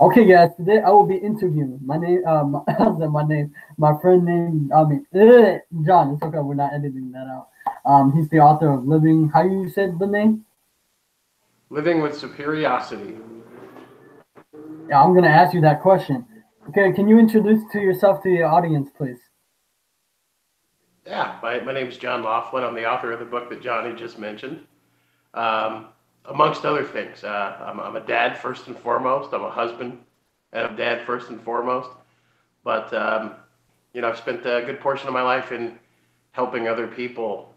Okay, guys. Today I will be interviewing my name. I said my name. My friend named. John. It's okay. We're not editing that out. He's the author of Living. How you said the name? Living with Superiority. Yeah, I'm gonna ask you that question. Okay, can you introduce to yourself to your audience, please? Yeah, my name is John Laughlin. I'm the author of the book that Johnny just mentioned. Um, Amongst other things, I'm a dad first and foremost. I'm a husband and a dad first and foremost. But, I've spent a good portion of my life in helping other people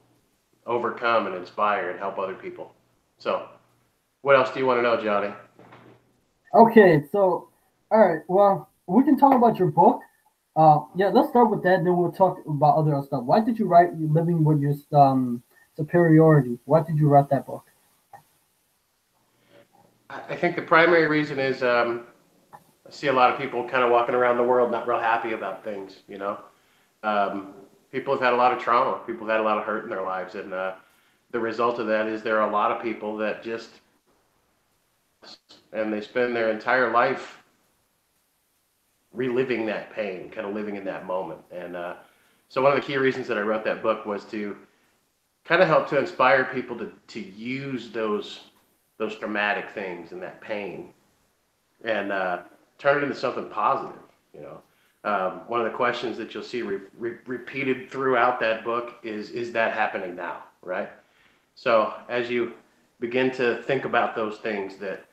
overcome and inspire and help other people. So, what else do you want to know, Johnny? Okay, so all right. Well, we can talk about your book. Yeah, let's start with that. Then we'll talk about other stuff. Why did you write Living with Your Superiority? Why did you write that book? I think the primary reason is I see a lot of people kind of walking around the world not real happy about things. Um, People have had a lot of trauma. People have had a lot of hurt in their lives, and the result of that is there are a lot of people that just and they spend their entire life reliving that pain, kind of living in that moment. And so one of the key reasons that I wrote that book was to kind of help to inspire people to use those traumatic things and that pain and turn it into something positive. You know, one of the questions that you'll see repeated throughout that book is that happening now, right? So as you begin to think about those things that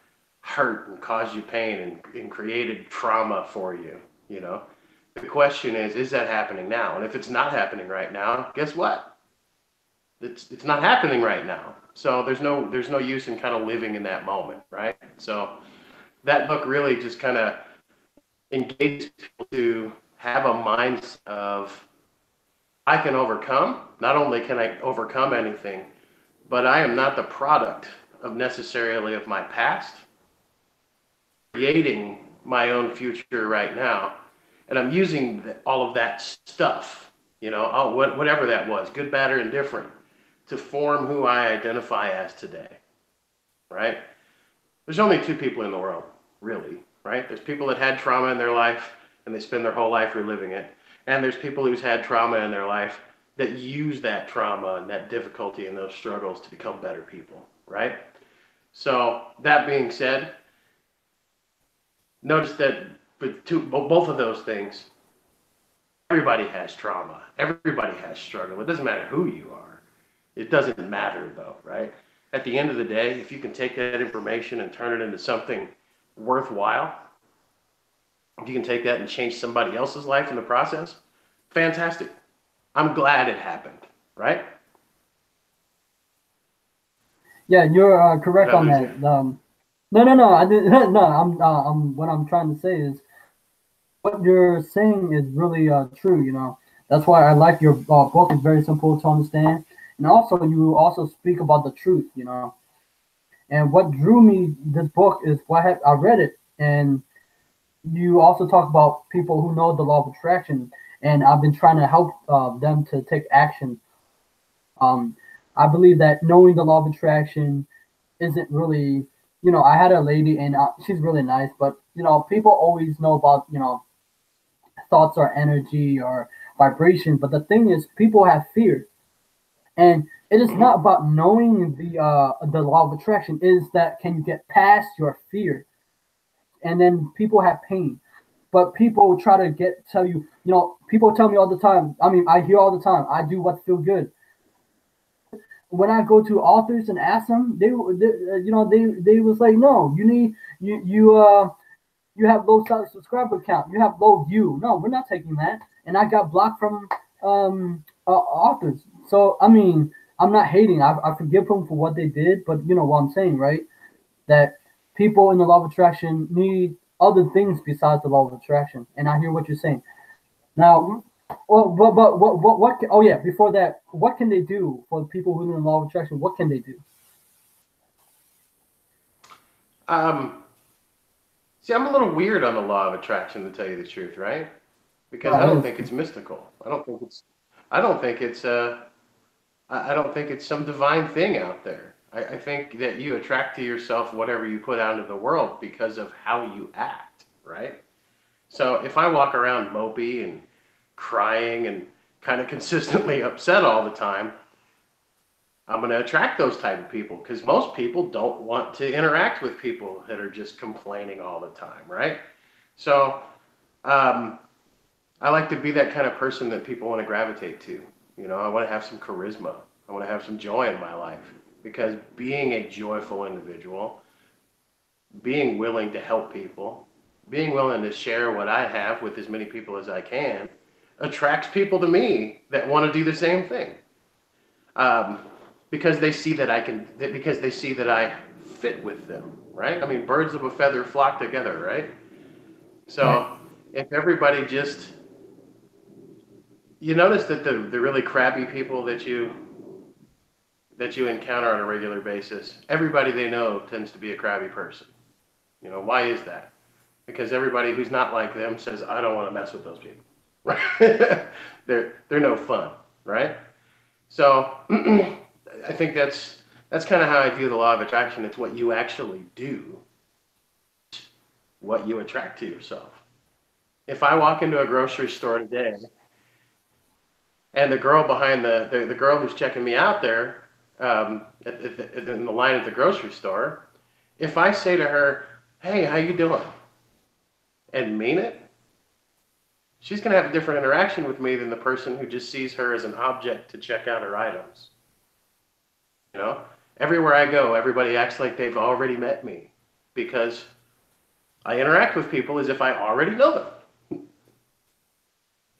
hurt and caused you pain and created trauma for you, you know, the question is that happening now? And if it's not happening right now, guess what? It's not happening right now. So there's no use in kind of living in that moment, right? So that book really just kind of engages people to have a mindset of I can overcome. Not only can I overcome anything, but I am not the product of necessarily of my past, creating my own future right now, and I'm using all of that stuff, whatever that was, good, bad, or indifferent, to form who I identify as today. Right? There's only two people in the world, really. Right? There's people that had trauma in their life and they spend their whole life reliving it, and there's people who's had trauma in their life that use that trauma and that difficulty and those struggles to become better people. Right? So that being said, notice that both of those things, everybody has trauma. Everybody has struggle. It doesn't matter who you are. It doesn't matter though, right? At the end of the day, if you can take that information and turn it into something worthwhile, if you can take that and change somebody else's life in the process, fantastic. I'm glad it happened, right? Yeah, you're Did correct I on lose you? that. No, no, no. I didn't. No, I'm. What I'm trying to say is what you're saying is really true. That's why I like your book. It's very simple to understand, and also you also speak about the truth. And what drew me this book is I read it, and you also talk about people who know the law of attraction, and I've been trying to help them to take action. Um, I believe that knowing the law of attraction isn't really, I had a lady and she's really nice, but people always know about thoughts or energy or vibration, but the thing is, people have fear, and it is Mm-hmm. not about knowing the law of attraction. It is that can you get past your fear, and then people have pain. But people try to tell you, people tell me all the time. I mean, I hear all the time. I do what feel good. When I go to authors and ask them, they was like, no, you have low subscriber count, you have low view. No, we're not taking that. And I got blocked from authors. So I mean, I'm not hating. I forgive them for what they did, but you know what I'm saying, right? That people in the law of attraction need other things besides the law of attraction. And I hear what you're saying. Now, well, but oh yeah, before that, what can they do for the people who are in the law of attraction? What can they do? Um, See, I'm a little weird on the law of attraction, to tell you the truth, right? Because I That don't is think it's mystical. I don't think it's some divine thing out there. I think that you attract to yourself whatever you put out into the world because of how you act, right? So if I walk around mopey and crying and kind of consistently upset all the time, I'm going to attract those type of people because most people don't want to interact with people that are just complaining all the time, right? So um, I like to be that kind of person that people want to gravitate to. You know, I want to have some charisma. I want to have some joy in my life because being a joyful individual, being willing to help people, being willing to share what I have with as many people as I can, attracts people to me that want to do the same thing. Um, because they see that because they see that I fit with them, right? I mean, birds of a feather flock together, right? Right. So if everybody just, you notice that the really crabby people that you encounter on a regular basis, everybody they know tends to be a crabby person. You know, why is that? Because everybody who's not like them says, I don't want to mess with those people. Right? they're no fun, right? So I think that's kind of how I view the law of attraction. It's what you actually do, what you attract to yourself. If I walk into a grocery store today and the girl behind the girl who's checking me out there in the line at the grocery store, if I say to her, "Hey, how you doing?" and mean it, she's going to have a different interaction with me than the person who just sees her as an object to check out her items. You know, everywhere I go, everybody acts like they've already met me because I interact with people as if I already know them.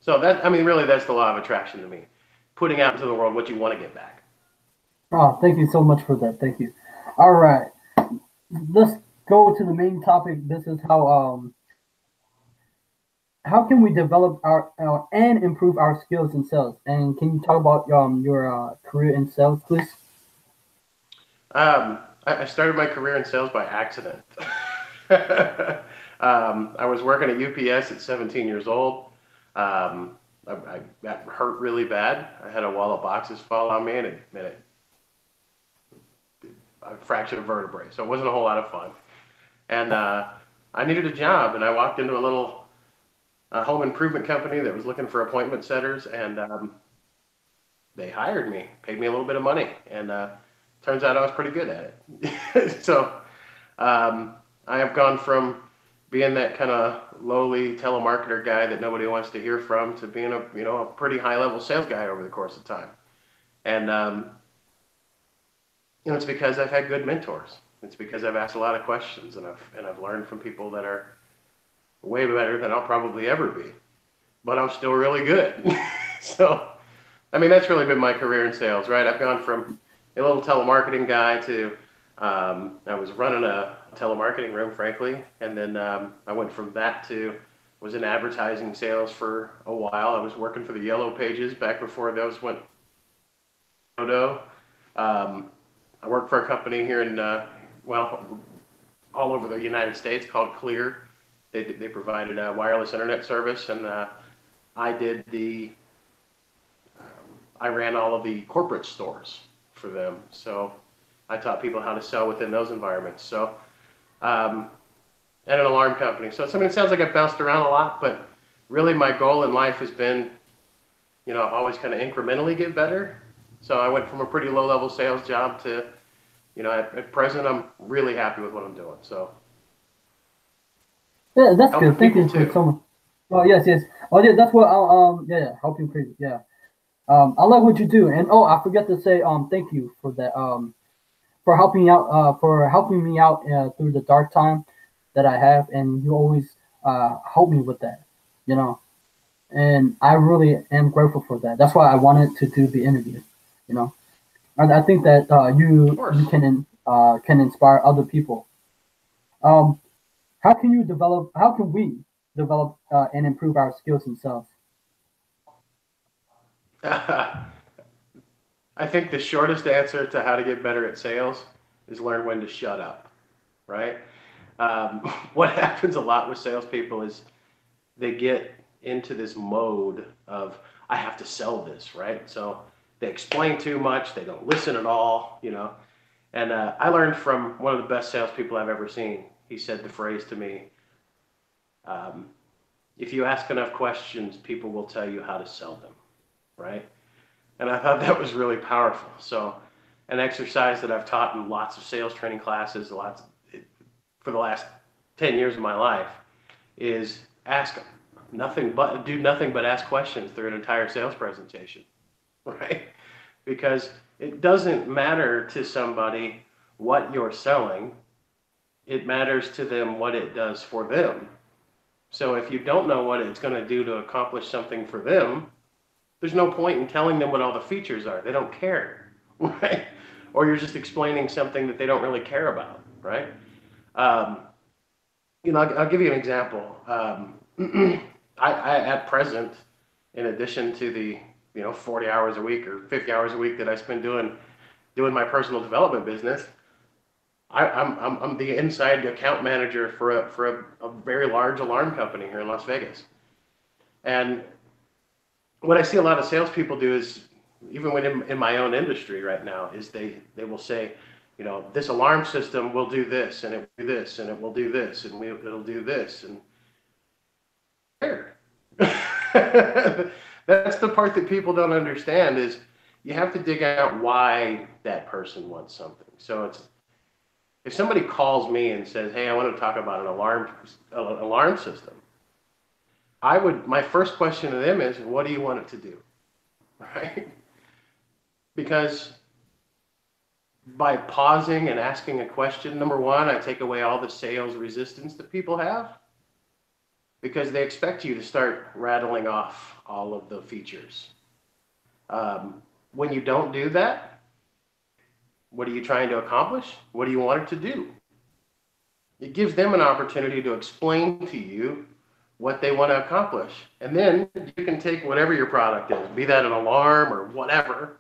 So that, I mean, really, that's the law of attraction to me. Putting out into the world what you want to get back. Oh, thank you so much for that. Thank you. All right, let's go to the main topic. This is how can we develop our and improve our skills in sales? And can you talk about your career in sales, please? I started my career in sales by accident. I was working at UPS at 17 years old. I got hurt really bad. I had a wall of boxes fall on me, and I fractured a vertebrae. So it wasn't a whole lot of fun. And I needed a job, and I walked into a little home improvement company that was looking for appointment setters, and they hired me, paid me a little bit of money, and turns out I was pretty good at it. So I have gone from being that kind of lowly telemarketer guy that nobody wants to hear from to being a pretty high level sales guy over the course of time. And it's because I've had good mentors. It's because I've asked a lot of questions, and I've learned from people that are way better than I'll probably ever be. But I'm still really good. So, I mean, that's really been my career in sales, right? I've gone from a little telemarketing guy to I was running a telemarketing room, frankly, and then I went from that to was in advertising sales for a while. I was working for the Yellow Pages back before those went dodo. I worked for a company here in all over the United States called Clear. They provided a wireless internet service, and I ran all of the corporate stores for them. So I taught people how to sell within those environments. So, and an alarm company. So it sounds like I've bounced around a lot, but really my goal in life has been, always kind of incrementally get better. So I went from a pretty low level sales job to, at present, I'm really happy with what I'm doing. So Yeah, that's helping good. Thank people you for too. so much. Oh yes, yes. Oh yeah, that's what yeah, helping people. Yeah. I like what you do, and oh, I forget to say thank you for that for helping me out through the dark time that I have, and you always help me with that, you know, and I really am grateful for that. That's why I wanted to do the interview, you know. I think that Of you course. can inspire other people. Um, how can we develop and improve our skills themselves? I think the shortest answer to how to get better at sales is learn when to shut up, right? What happens a lot with salespeople is they get into this mode of, I have to sell this, right? So they explain too much, they don't listen at all, And I learned from one of the best salespeople I've ever seen. He said the phrase to me, um, if you ask enough questions, people will tell you how to sell them, right? And I thought that was really powerful. So an exercise that I've taught in lots of sales training classes, for the last 10 years of my life, is do nothing but ask questions through an entire sales presentation, right? Because it doesn't matter to somebody what you're selling. It matters to them what it does for them. So if you don't know what it's going to do to accomplish something for them, there's no point in telling them what all the features are. They don't care, right? Or you're just explaining something that they don't really care about, right? Um, I'll give you an example. I at present, in addition to the 40 hours a week or 50 hours a week that I spend doing my personal development business, I'm the inside account manager for a very large alarm company here in Las Vegas. And what I see a lot of salespeople do is, even when in my own industry right now, is they will say, this alarm system will do this, and it will do this, and it will do this, and it'll do this, and there. That's the part that people don't understand, is you have to dig out why that person wants something. So if somebody calls me and says, hey, I want to talk about an alarm system, my first question to them is, what do you want it to do? Right? Because by pausing and asking a question, number one, I take away all the sales resistance that people have, because they expect you to start rattling off all of the features. When you don't do that, what are you trying to accomplish? What do you want it to do? It gives them an opportunity to explain to you what they want to accomplish. And then you can take whatever your product is, be that an alarm or whatever,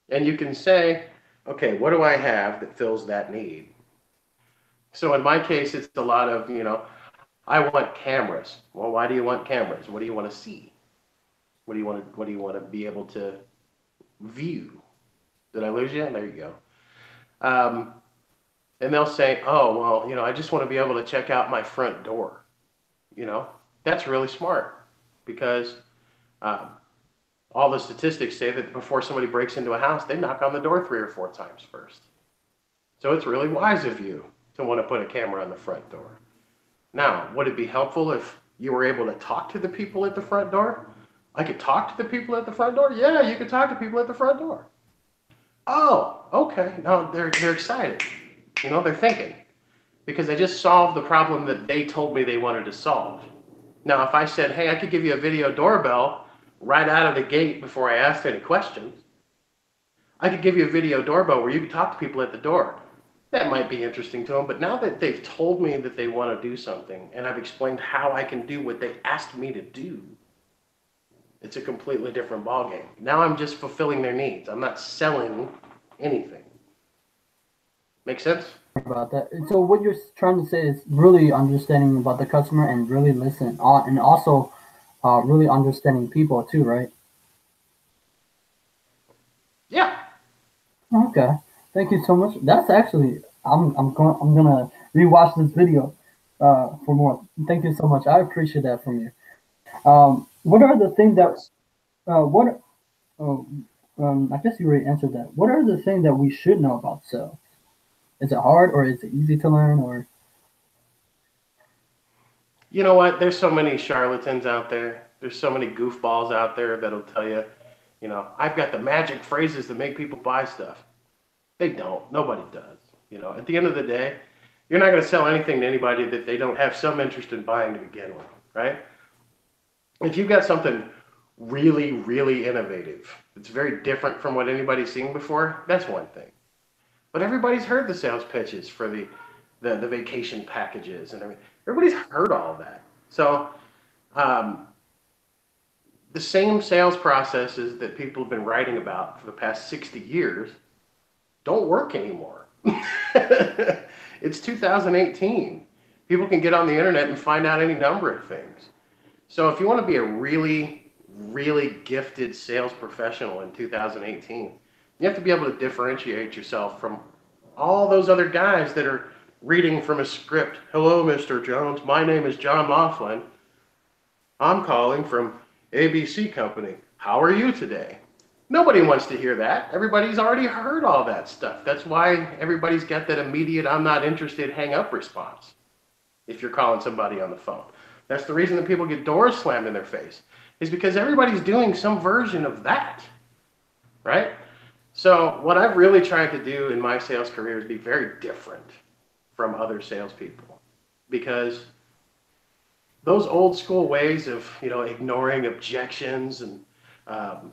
and you can say, okay, what do I have that fills that need? So in my case, it's a lot of, I want cameras. Well, why do you want cameras? What do you want to see? What do you want to be able to view? Did I lose you? There you go. And they'll say, oh, well, I just want to be able to check out my front door. That's really smart, because all the statistics say that before somebody breaks into a house, they knock on the door 3 or 4 times first. So it's really wise of you to want to put a camera on the front door. Now, would it be helpful if you were able to talk to the people at the front door? I could talk to the people at the front door? Yeah, you could talk to people at the front door. Oh, okay. Now they're excited. They're thinking, because they just solved the problem that they told me they wanted to solve. Now, if I said, hey, I could give you a video doorbell right out of the gate before I asked any questions, I could give you a video doorbell where you could talk to people at the door. That might be interesting to them, but now that they've told me that they want to do something, and I've explained how I can do what they asked me to do, it's a completely different ballgame. Now I'm just fulfilling their needs. I'm not selling anything. Make sense? About that. So what you're trying to say is really understanding about the customer and really listen, and also really understanding people too, right? Yeah. Okay. Thank you so much. That's actually I'm gonna rewatch this video for more. Thank you so much. I appreciate that from you. What are the things that what I guess you already answered that. What are the things that we should know about sales? Is it hard, or is it easy to learn, or? You know what? There's so many charlatans out there. There's so many goofballs out there that'll tell you, I've got the magic phrases that make people buy stuff. They don't. Nobody does. At the end of the day, you're not going to sell anything to anybody that they don't have some interest in buying to begin with, right? If you've got something really, really innovative, it's very different from what anybody's seen before, that's one thing. But everybody's heard the sales pitches for the vacation packages and everything. Everybody's heard all of that. So the same sales processes that people have been writing about for the past 60 years don't work anymore. It's 2018. People can get on the internet and find out any number of things. So if you want to be a really, really gifted sales professional in 2018, You have to be able to differentiate yourself from all those other guys that are reading from a script. Hello, Mr. Jones. My name is John Laughlin. I'm calling from ABC Company. How are you today? Nobody wants to hear that. Everybody's already heard all that stuff. That's why everybody's got that immediate I'm not interested hang up response if you're calling somebody on the phone. That's the reason that people get doors slammed in their face, is because everybody's doing some version of that, right? So what I've really tried to do in my sales career is be very different from other salespeople, because those old school ways of, ignoring objections and um,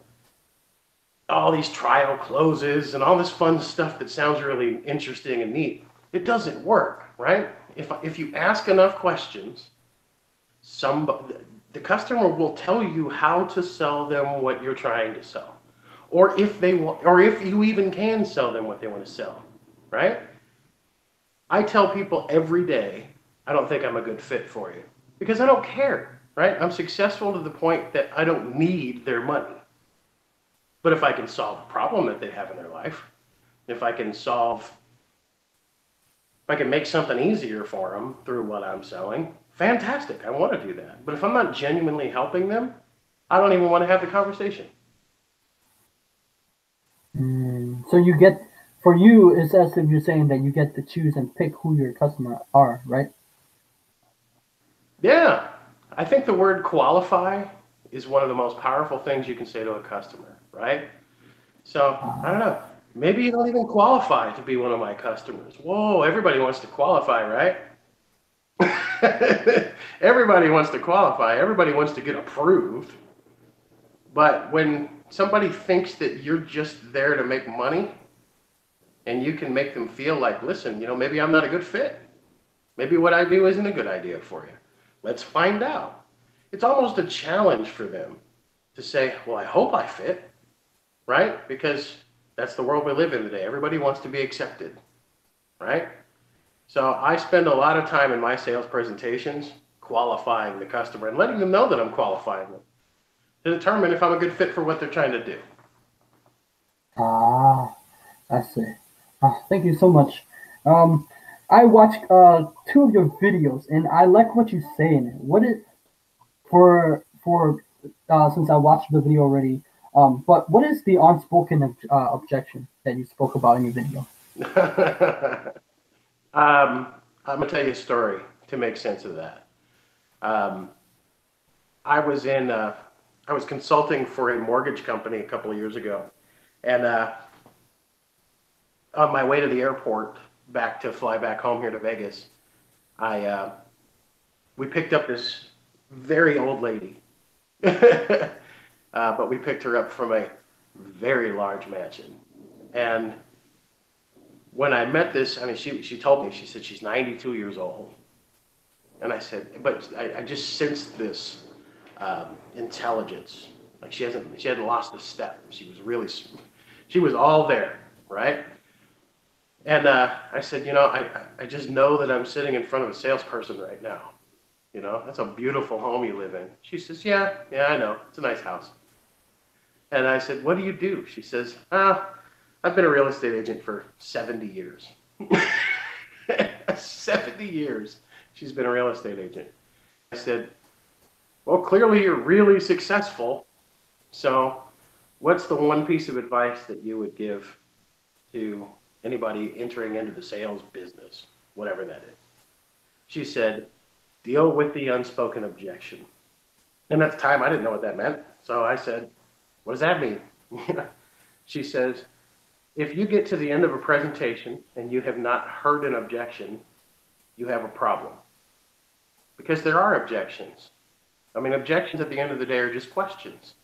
all these trial closes and all this fun stuff that sounds really interesting and neat, it doesn't work, right? If you ask enough questions, the customer will tell you how to sell them what you're trying to sell, or if you even can sell them what they want to sell, right? I tell people every day, I don't think I'm a good fit for you, because I don't care, right? I'm successful to the point that I don't need their money. But if I can solve a problem that they have in their life, if I can make something easier for them through what I'm selling, fantastic. I want to do that. But if I'm not genuinely helping them, I don't even want to have the conversation. So you get, for you, it's as if you're saying that you get to choose and pick who your customer are, right? Yeah. I think the word qualify is one of the most powerful things you can say to a customer, right? So, I don't know. Maybe you don't even qualify to be one of my customers. Whoa, everybody wants to qualify, right? Everybody wants to qualify. Everybody wants to get approved. But when somebody thinks that you're just there to make money, and you can make them feel like, listen, maybe I'm not a good fit. Maybe what I do isn't a good idea for you. Let's find out. It's almost a challenge for them to say, well, I hope I fit, right? Because that's the world we live in today. Everybody wants to be accepted, right? So I spend a lot of time in my sales presentations qualifying the customer and letting them know that I'm qualifying them to determine if I'm a good fit for what they're trying to do. Ah, I see. Thank you so much. I watched two of your videos, and I like what you say in it. What is for since I watched the video already. But what is the unspoken objection that you spoke about in your video? I'm going to tell you a story to make sense of that. Um, I was I was consulting for a mortgage company a couple of years ago, and on my way to the airport to fly back home here to Vegas, we picked up this very old lady, but we picked her up from a very large mansion. And when I met this, I mean, she told me, she said she's 92 years old. And I said, but I just sensed this intelligence. Like she hadn't lost a step. She was all there, right? And I said, I just know that I'm sitting in front of a salesperson right now. That's a beautiful home you live in. She says, yeah, I know. It's a nice house. And I said, what do you do? She says, I've been a real estate agent for 70 years. 70 years she's been a real estate agent. I said, well, clearly you're really successful. So what's the one piece of advice that you would give to anybody entering into the sales business, whatever that is? She said, deal with the unspoken objection. And at the time, I didn't know what that meant. So I said, what does that mean? She says, if you get to the end of a presentation and you have not heard an objection, you have a problem. Because there are objections. I mean, objections at the end of the day are just questions,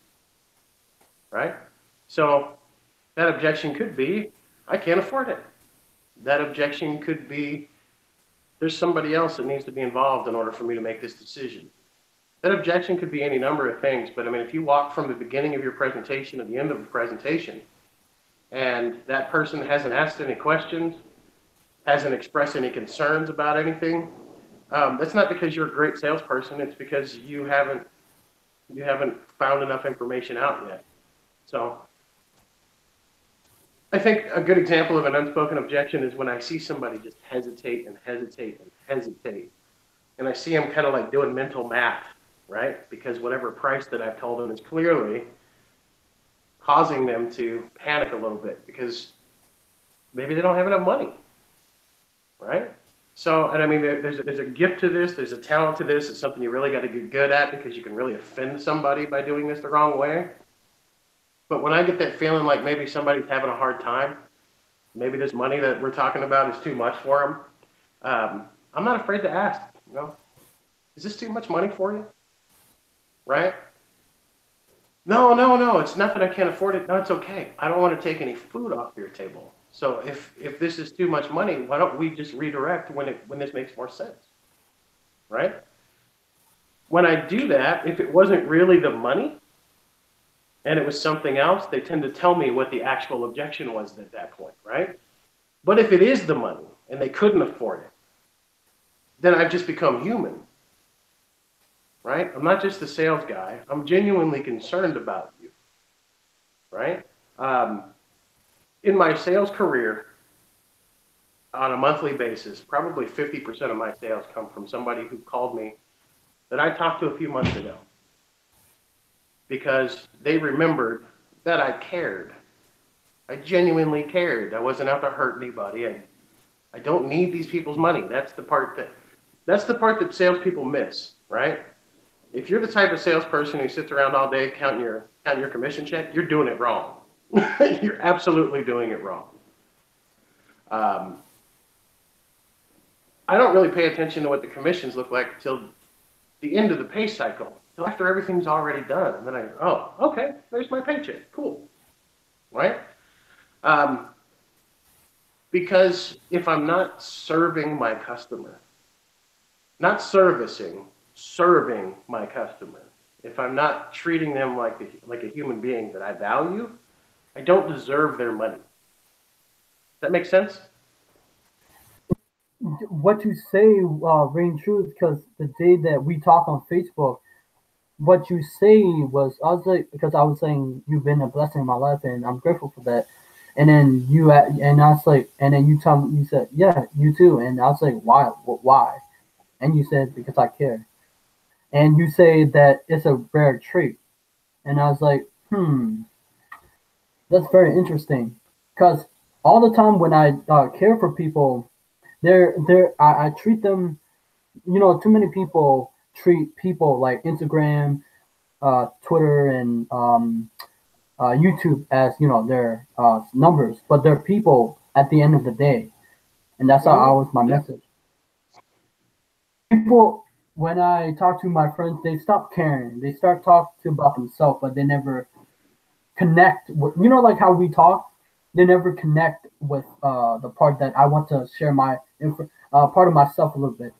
right? So that objection could be, I can't afford it. That objection could be, there's somebody else that needs to be involved in order for me to make this decision. That objection could be any number of things, but I mean, if you walk from the beginning of your presentation to the end of the presentation, and that person hasn't asked any questions, hasn't expressed any concerns about anything, that's not because you're a great salesperson. It's because you haven't found enough information out yet. So I think a good example of an unspoken objection is when I see somebody just hesitate and hesitate and hesitate, and I see them kind of like doing mental math, right? Because whatever price that I've told them is clearly causing them to panic a little bit because maybe they don't have enough money, right? So, and I mean, there's a gift to this, there's a talent to this, it's something you really got to get good at because you can really offend somebody by doing this the wrong way. But when I get that feeling like maybe somebody's having a hard time, maybe this money that we're talking about is too much for them, I'm not afraid to ask, you know, is this too much money for you? Right? No, no, no, it's not that I can't afford it. No, it's okay. I don't want to take any food off your table. So if this is too much money, why don't we just redirect when this makes more sense? Right? When I do that, if it wasn't really the money and it was something else, they tend to tell me what the actual objection was at that point, right? But if it is the money and they couldn't afford it, then I've just become human. Right? I'm not just the sales guy. I'm genuinely concerned about you. Right? In my sales career, on a monthly basis, probably 50% of my sales come from somebody who called me that I talked to a few months ago because they remembered that I cared. I genuinely cared. I wasn't out to hurt anybody. I don't need these people's money. That's the part that salespeople miss, right? If you're the type of salesperson who sits around all day counting your commission check, you're doing it wrong. You're absolutely doing it wrong. I don't really pay attention to what the commissions look like till the end of the pay cycle, till after everything's already done. And then I go, oh, okay, there's my paycheck. Cool. Right? Because if I'm not serving my customer, not servicing my customer, if I'm not treating them like a human being that I value, I don't deserve their money. Does that make sense? What you say ring true because the day that we talk on Facebook, what you say was I was like because I was saying you've been a blessing in my life and I'm grateful for that. And then and I was like, and then you said, yeah, you too. And I was like, why? Why? And you said because I care. And you say that it's a rare trait. And I was like, that's very interesting. Because all the time when I care for people, I treat them. You know, too many people treat people like Instagram, Twitter, and YouTube as their numbers, but they're people at the end of the day, and that's how I was my message. People, when I talk to my friends, they stop caring. They start talking about themselves, but they never connect with, like how we talk. They never connect with the part that I want to share my part of myself a little bit,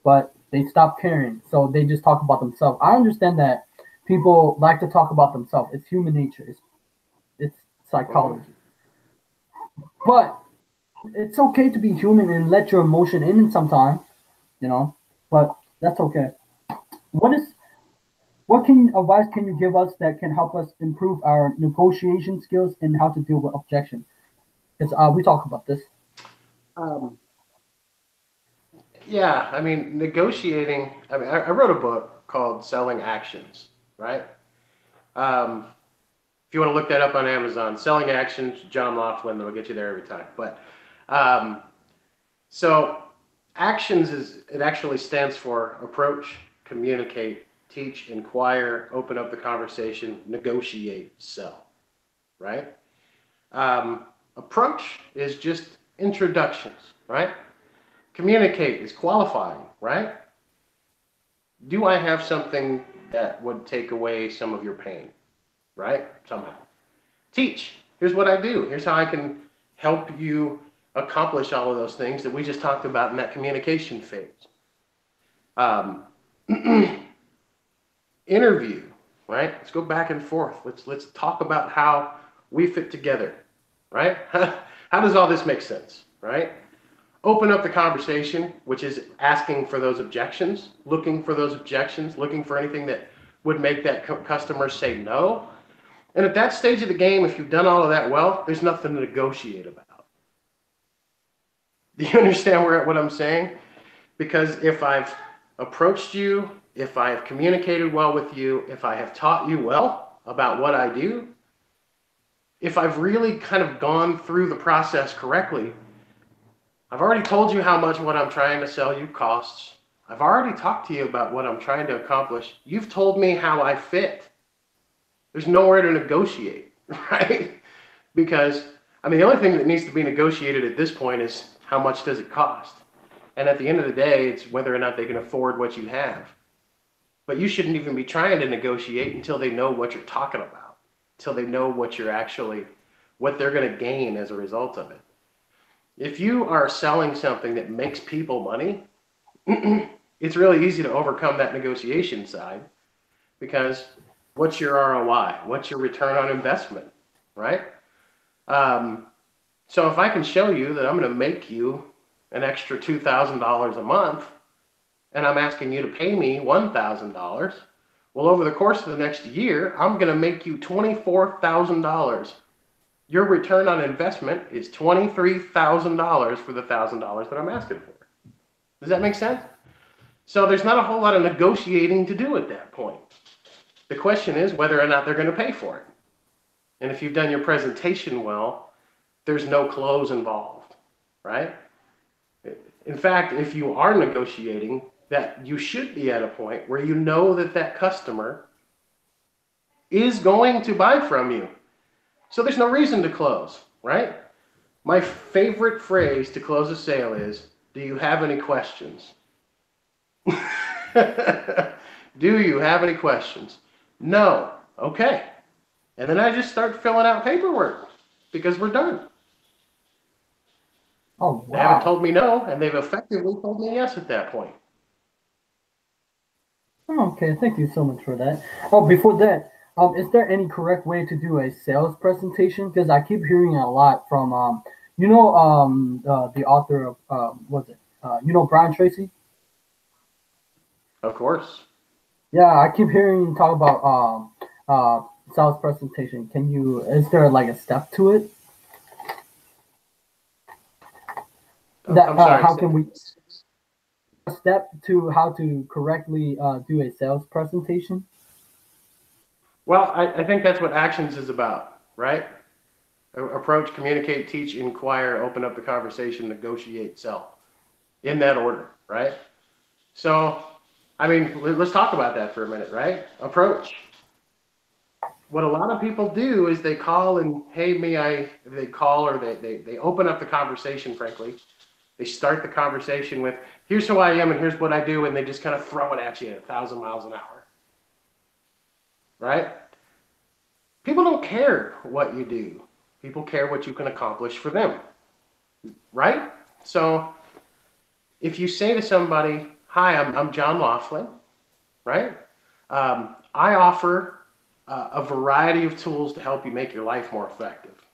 but they stop caring. So they just talk about themselves. I understand that people like to talk about themselves. It's human nature. It's psychology. But it's okay to be human and let your emotion in sometimes, but that's okay. What advice can you give us that can help us improve our negotiation skills and how to deal with objection? Because we talk about this. Um, yeah, I mean, negotiating. I mean, I wrote a book called Selling Actions, right? Um, if you want to look that up on Amazon, Selling Actions, John Laughlin, that'll get you there every time. But um, so actions it actually stands for approach, communicate, teach, inquire, open up the conversation, negotiate, sell, right? Approach is just introductions, right? Communicate is qualifying, right? Do I have something that would take away some of your pain, right? Somehow. Teach. Here's what I do. Here's how I can help you accomplish all of those things that we just talked about in that communication phase. Um, interview, right? Let's go back and forth. Let's talk about how we fit together, right? How does all this make sense, right? Open up the conversation, which is asking for those objections, looking for those objections, looking for anything that would make that customer say no. And at that stage of the game, if you've done all of that well, there's nothing to negotiate about. Do you understand what I'm saying? Because if I've approached you, if I have communicated well with you, if I have taught you well about what I do, if I've really kind of gone through the process correctly, I've already told you how much what I'm trying to sell you costs. I've already talked to you about what I'm trying to accomplish. You've told me how I fit. There's nowhere to negotiate, right? Because, I mean, the only thing that needs to be negotiated at this point is how much does it cost? And at the end of the day, it's whether or not they can afford what you have. But you shouldn't even be trying to negotiate until they know what you're talking about, until they know what you're actually, what they're going to gain as a result of it. If you are selling something that makes people money, it's really easy to overcome that negotiation side, because what's your ROI? What's your return on investment, right? So if I can show you that I'm going to make you an extra $2,000 a month, and I'm asking you to pay me $1,000, well, over the course of the next year, I'm going to make you $24,000. Your return on investment is $23,000 for the $1,000 that I'm asking for. Does that make sense? So there's not a whole lot of negotiating to do at that point. The question is whether or not they're going to pay for it. And if you've done your presentation well, there's no close involved, right? In fact, if you are negotiating, that you should be at a point where you know that that customer is going to buy from you. So there's no reason to close, right? My favorite phrase to close a sale is, do you have any questions? Do you have any questions? No. Okay. And then I just start filling out paperwork because we're done. Oh, wow. They haven't told me no, and they've effectively told me yes at that point. Okay, thank you so much for that. Oh, before that, is there any correct way to do a sales presentation? Because I keep hearing a lot from, the author of, Brian Tracy? Of course. Yeah, I keep hearing you talk about sales presentation. Is there like a step to it? I'm sorry. How can we step to how to correctly do a sales presentation? Well, I think that's what Actions is about, right? Approach, communicate, teach, inquire, open up the conversation, negotiate, sell. In that order, right? So, I mean, let's talk about that for a minute, right? Approach. What a lot of people do is they call and, hey, they call or they open up the conversation, frankly. They start the conversation with, here's who I am and here's what I do, and they just kind of throw it at you at 1,000 miles an hour. Right? People don't care what you do. People care what you can accomplish for them. Right? So if you say to somebody, hi, I'm John Laughlin, right? I offer a variety of tools to help you make your life more effective,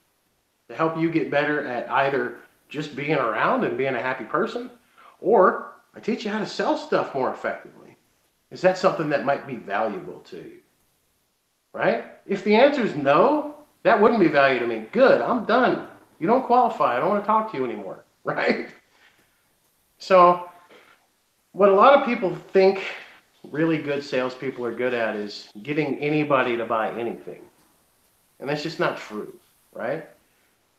to help you get better at either just being around and being a happy person, or I teach you how to sell stuff more effectively. Is that something that might be valuable to you? Right? If the answer is no, that wouldn't be valuable to me. Good, I'm done. You don't qualify. I don't want to talk to you anymore. Right? So what a lot of people think really good salespeople are good at is getting anybody to buy anything. And that's just not true, right?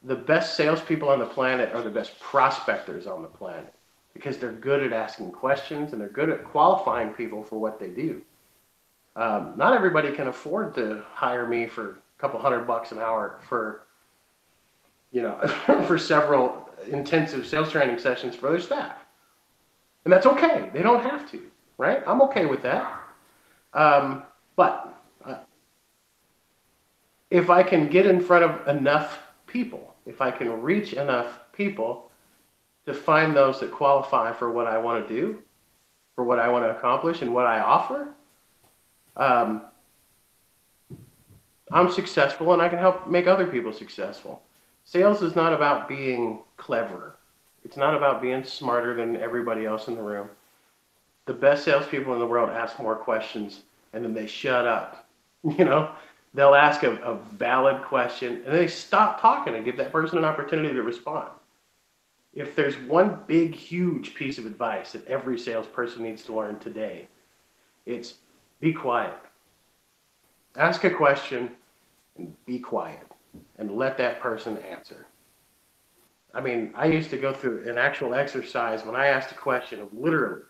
The best salespeople on the planet are the best prospectors on the planet because they're good at asking questions and they're good at qualifying people for what they do. Not everybody can afford to hire me for a couple $100 an hour for, for several intensive sales training sessions for their staff. And that's okay. They don't have to, right? I'm okay with that. But if I can get in front of enough people, if I can reach enough people to find those that qualify for what I want to do, for what I want to accomplish and what I offer, I'm successful and I can help make other people successful. Sales is not about being clever. It's not about being smarter than everybody else in the room. The best salespeople in the world ask more questions and then they shut up. They'll ask a valid question and they stop talking and give that person an opportunity to respond. If there's one big, huge piece of advice that every salesperson needs to learn today, it's be quiet. Ask a question and be quiet and let that person answer. I mean, I used to go through an actual exercise when I asked a question of literally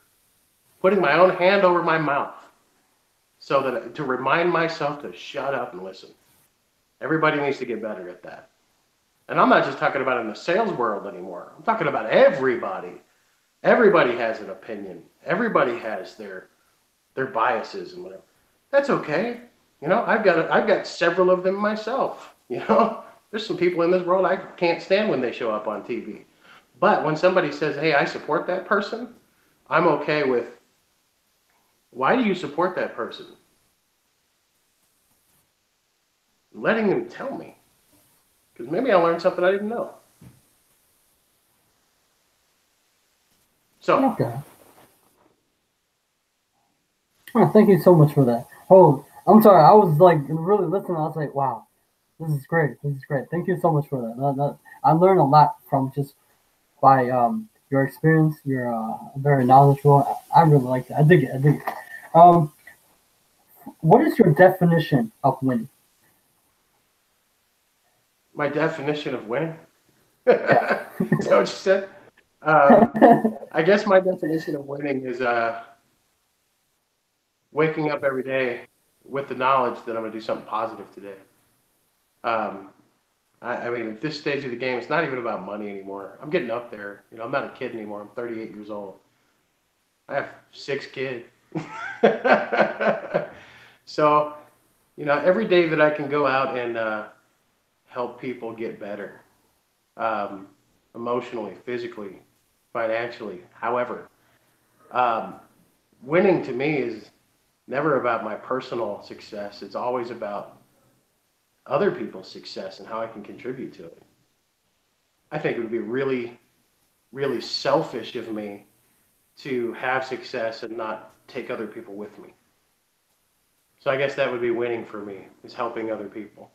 putting my own hand over my mouth so that to remind myself to shut up and listen. Everybody needs to get better at that. And I'm not just talking about in the sales world anymore. I'm talking about everybody. Everybody has an opinion. Everybody has their biases and whatever. That's okay. You know, I've got several of them myself. You know, there's some people in this world I can't stand when they show up on TV. But when somebody says, "Hey, I support that person," I'm okay with, why do you support that person? Letting them tell me. Because maybe I learned something I didn't know. So. Okay. Oh, thank you so much for that. Oh, I'm sorry. I was like really listening. I was like, wow, this is great. This is great. Thank you so much for that. I learned a lot from just by your experience. You're very knowledgeable. I really like that. I dig it. I dig it. Um, what is your definition of winning? My definition of winning? Yeah. Is that what you said? I guess my definition of winning is waking up every day with the knowledge that I'm going to do something positive today. I mean, at this stage of the game, it's not even about money anymore. I'm getting up there. You know, I'm not a kid anymore. I'm 38 years old. I have 6 kids. So, you know, every day that I can go out and help people get better, emotionally, physically, financially, however, winning to me is never about my personal success. It's always about other people's success and how I can contribute to it. I think it would be really, really selfish of me to have success and not take other people with me. So I guess that would be winning for me, is helping other people.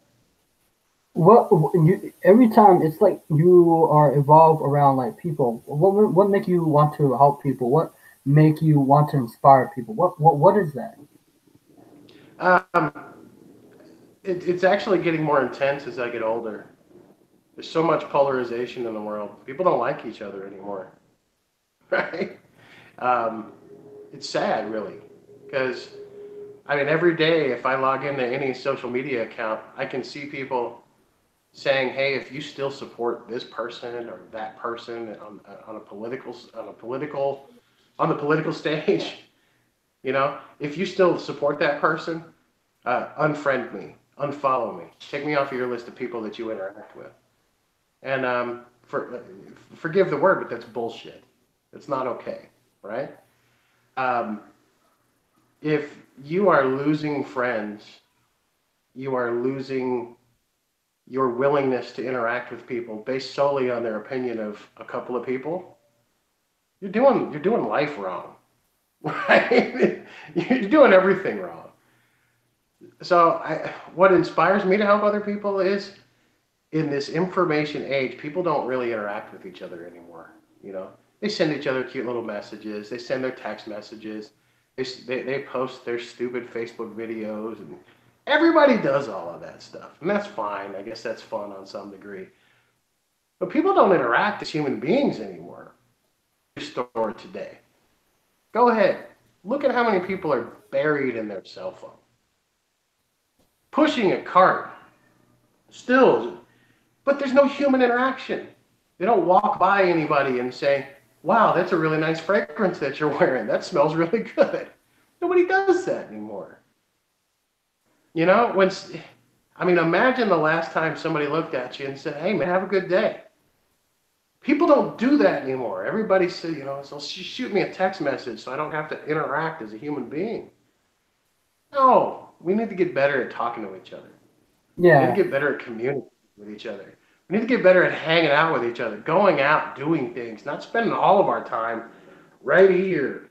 Every time it's like you are evolved around like people. What make you want to help people? What make you want to inspire people? What is that? Um, it's actually getting more intense as I get older. There's so much polarization in the world. People don't like each other anymore, right? Um, it's sad, really, because I mean, every day if I log into any social media account, I can see people saying, "Hey, if you still support this person or that person on a on the political stage, you know, if you still support that person, unfriend me, unfollow me, take me off of your list of people that you interact with." And forgive the word, but that's bullshit. It's not okay, right? Um, if you are losing friends, you are losing your willingness to interact with people based solely on their opinion of a couple of people. You're doing life wrong, right? You're doing everything wrong. So what inspires me to help other people is, in this information age, people don't really interact with each other anymore. You know, they send each other cute little messages. They send their text messages. They post their stupid Facebook videos, and everybody does all of that stuff, and that's fine. I guess that's fun on some degree. But people don't interact as human beings anymore. Store today. Go ahead. Look at how many people are buried in their cell phone. Pushing a cart. Still, but there's no human interaction. They don't walk by anybody and say, "Wow, that's a really nice fragrance that you're wearing. That smells really good." Nobody does that anymore. You know, I mean, imagine the last time somebody looked at you and said, "Hey, man, have a good day." People don't do that anymore. Everybody says, you know, so shoot me a text message so I don't have to interact as a human being. No, we need to get better at talking to each other. We need to Yeah. get better at communicating with each other. We need to get better at hanging out with each other, going out, doing things, not spending all of our time right here.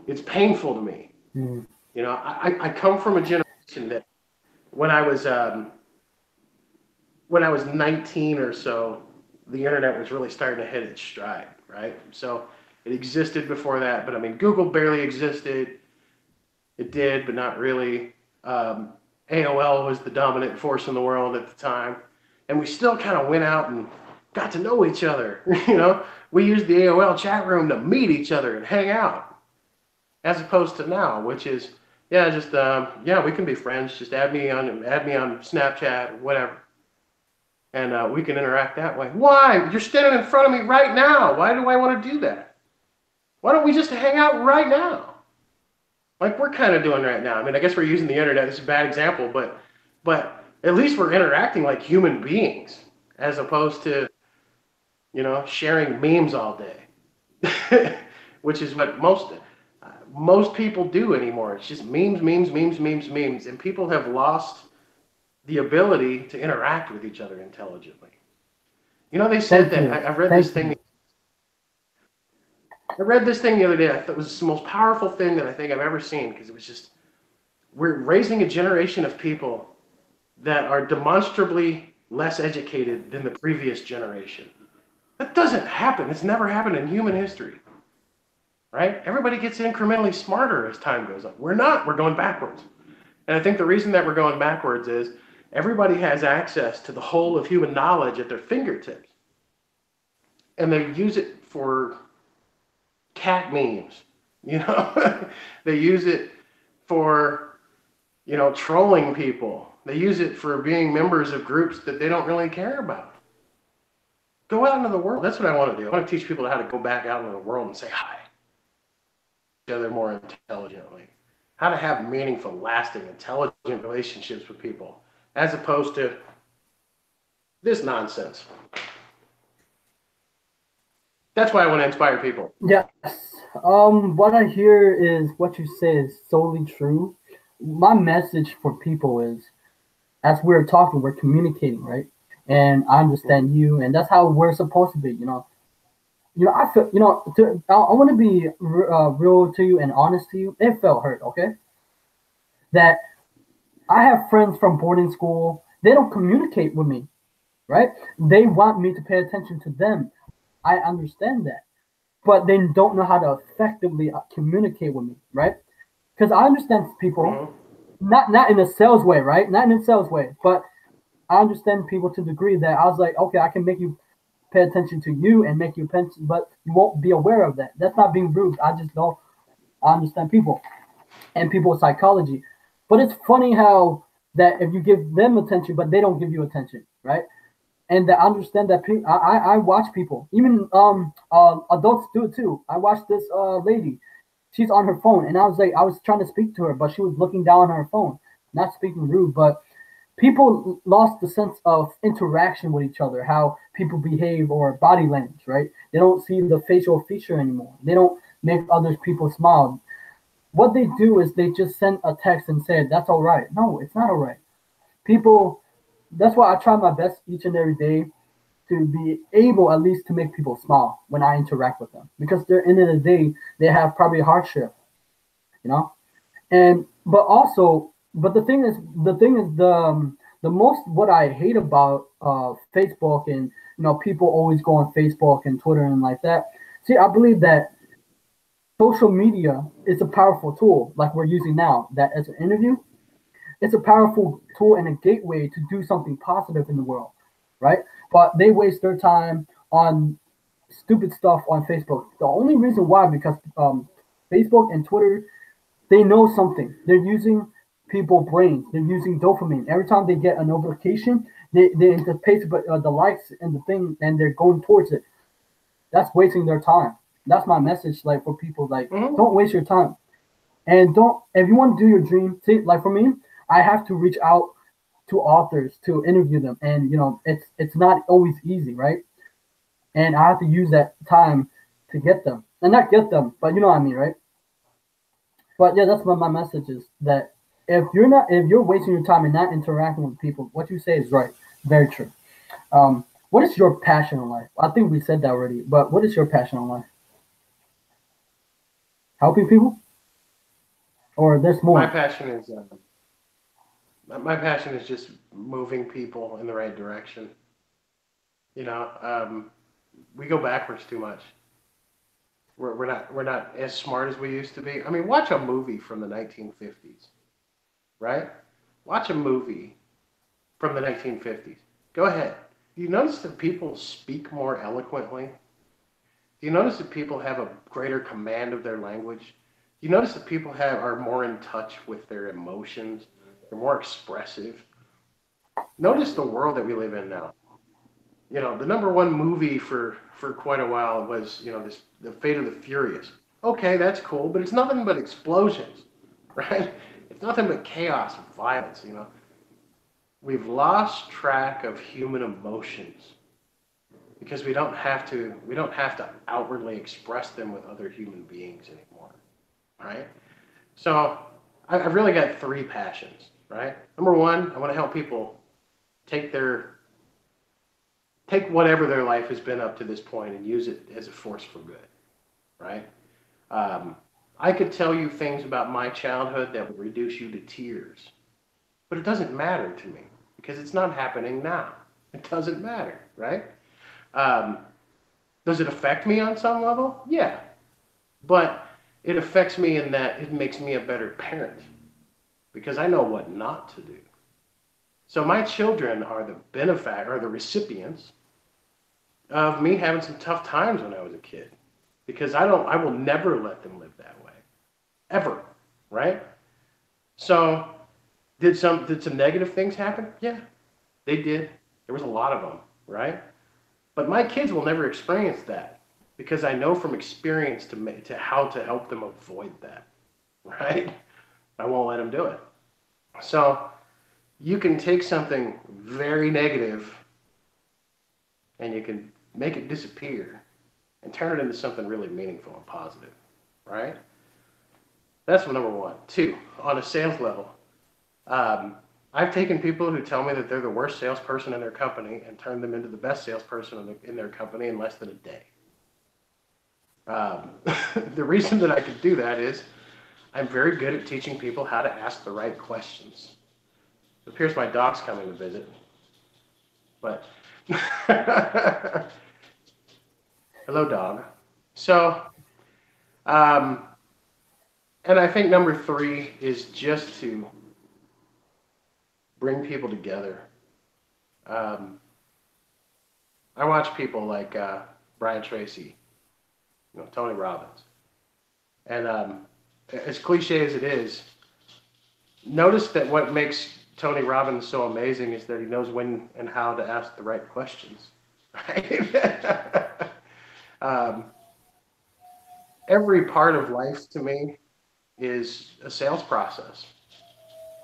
It's painful to me. Mm. You know, I come from a generation that when I was um, when I was 19 or so, the internet was really starting to hit its stride, right? So it existed before that, but I mean, Google barely existed. It did, but not really. Um, AOL was the dominant force in the world at the time, and we still kind of went out and got to know each other. You know, we used the AOL chat room to meet each other and hang out, as opposed to now, which is yeah, just yeah, we can be friends. Just add me on Snapchat or whatever, and we can interact that way. Why? You're standing in front of me right now. Why do I want to do that? Why don't we just hang out right now? Like we're kind of doing right now. I mean, I guess we're using the internet. This is a bad example, but at least we're interacting like human beings, as opposed to sharing memes all day, which is what most people do anymore. It's just memes, memes, memes, memes, memes, and people have lost the ability to interact with each other intelligently. You know, they said Thank that you. I read this Thank thing. you. I read this thing the other day. I thought it was the most powerful thing that I think I've ever seen because it was just we're raising a generation of people that are demonstrably less educated than the previous generation. That doesn't happen. It's never happened in human history, right? Everybody gets incrementally smarter as time goes on. We're not. We're going backwards. And I think the reason that we're going backwards is everybody has access to the whole of human knowledge at their fingertips. And they use it for cat memes, you know? They use it for, trolling people. They use it for being members of groups that they don't really care about. Go out into the world. That's what I want to do. I want to teach people how to go back out into the world and say hi to each other more intelligently. How to have meaningful, lasting, intelligent relationships with people, as opposed to this nonsense. That's why I want to inspire people. Yes. What I hear is what you say is solely true. My message for people is, as we're talking, we're communicating, right? And I understand you, and that's how we're supposed to be. I feel, I want to be real to you and honest to you. It felt hurt, okay? That I have friends from boarding school. They don't communicate with me, right? They want me to pay attention to them. I understand that, but they don't know how to effectively communicate with me, right? Because I understand people, Mm-hmm. not in a sales way, right? Not in a sales way, but I understand people to the degree that I was like, okay, I can make you pay attention to you and make you pension, but you won't be aware of that. That's not being rude. I just don't. I understand people and people's psychology, but it's funny how that if you give them attention, but they don't give you attention, right? And that I understand that I watch people, even adults do it too. I watched this lady. She's on her phone, and I was trying to speak to her, but she was looking down on her phone. Not speaking rude, but people lost the sense of interaction with each other, how people behave or body language, right? They don't see the facial feature anymore. They don't make other people smile. What they do is they just send a text and say, that's all right. No, it's not all right. People, that's why I try my best each and every day to be able at least to make people smile when I interact with them. Because at the end of the day, they have probably hardship, you know? And but the thing is the most what I hate about Facebook and people always go on Facebook and Twitter and like that. See, I believe that social media is a powerful tool like we're using now. That as an interview, it's a powerful tool and a gateway to do something positive in the world, right? But they waste their time on stupid stuff on Facebook. The only reason why because Facebook and Twitter they know something. They're using people brains. They're using dopamine. Every time they get a notification, they anticipate the likes and the thing, and they're going towards it. That's wasting their time. That's my message, like for people, like Mm-hmm. don't waste your time, and don't if you want to do your dream. See, like for me, I have to reach out to authors to interview them, and it's not always easy, right? And I have to use that time to get them, and not get them, but you know what I mean, right? But yeah, that's what my message is. That if you're wasting your time and not interacting with people, what you say is right. Very true. What is your passion in life? I think we said that already. But what is your passion in life? Helping people, or there's My more? passion is My passion is just moving people in the right direction. You know, we go backwards too much. We're not as smart as we used to be. I mean, watch a movie from the 1950s, right? Watch a movie from the 1950s. Go ahead. Do you notice that people speak more eloquently? Do you notice that people have a greater command of their language? Do you notice that people are more in touch with their emotions? They're more expressive. Notice the world that we live in now. You know, the number one movie for quite a while was, you know, this the Fate of the Furious. Okay, that's cool, but it's nothing but explosions, right? It's nothing but chaos and violence. You know, we've lost track of human emotions because we don't have to outwardly express them with other human beings anymore, right? So I've really got three passions, right? Number one, I want to help people take their take whatever their life has been up to this point and use it as a force for good, right? Um, I could tell you things about my childhood that would reduce you to tears, but it doesn't matter to me because it's not happening now. It doesn't matter, right? Um, does it affect me on some level? Yeah, but it affects me in that it makes me a better parent because I know what not to do. So my children are the recipients of me having some tough times when I was a kid because I will never let them live that way ever, right? So did some negative things happen? Yeah, they did. There was a lot of them, right? But my kids will never experience that because I know from experience to how to help them avoid that, right? I won't let them do it. So you can take something very negative and you can make it disappear and turn it into something really meaningful and positive, right? That's number one. Two, on a sales level, um, I've taken people who tell me that they're the worst salesperson in their company and turned them into the best salesperson in their company in less than a day. Um, the reason that I could do that is I'm very good at teaching people how to ask the right questions. It appears my dog's coming to visit, but hello, dog. So, um, and I think number three is just to bring people together. Um, I watch people like Brian Tracy, you know, Tony Robbins, and as cliche as it is, notice that what makes Tony Robbins so amazing is that he knows when and how to ask the right questions. Right? um, every part of life to me is a sales process,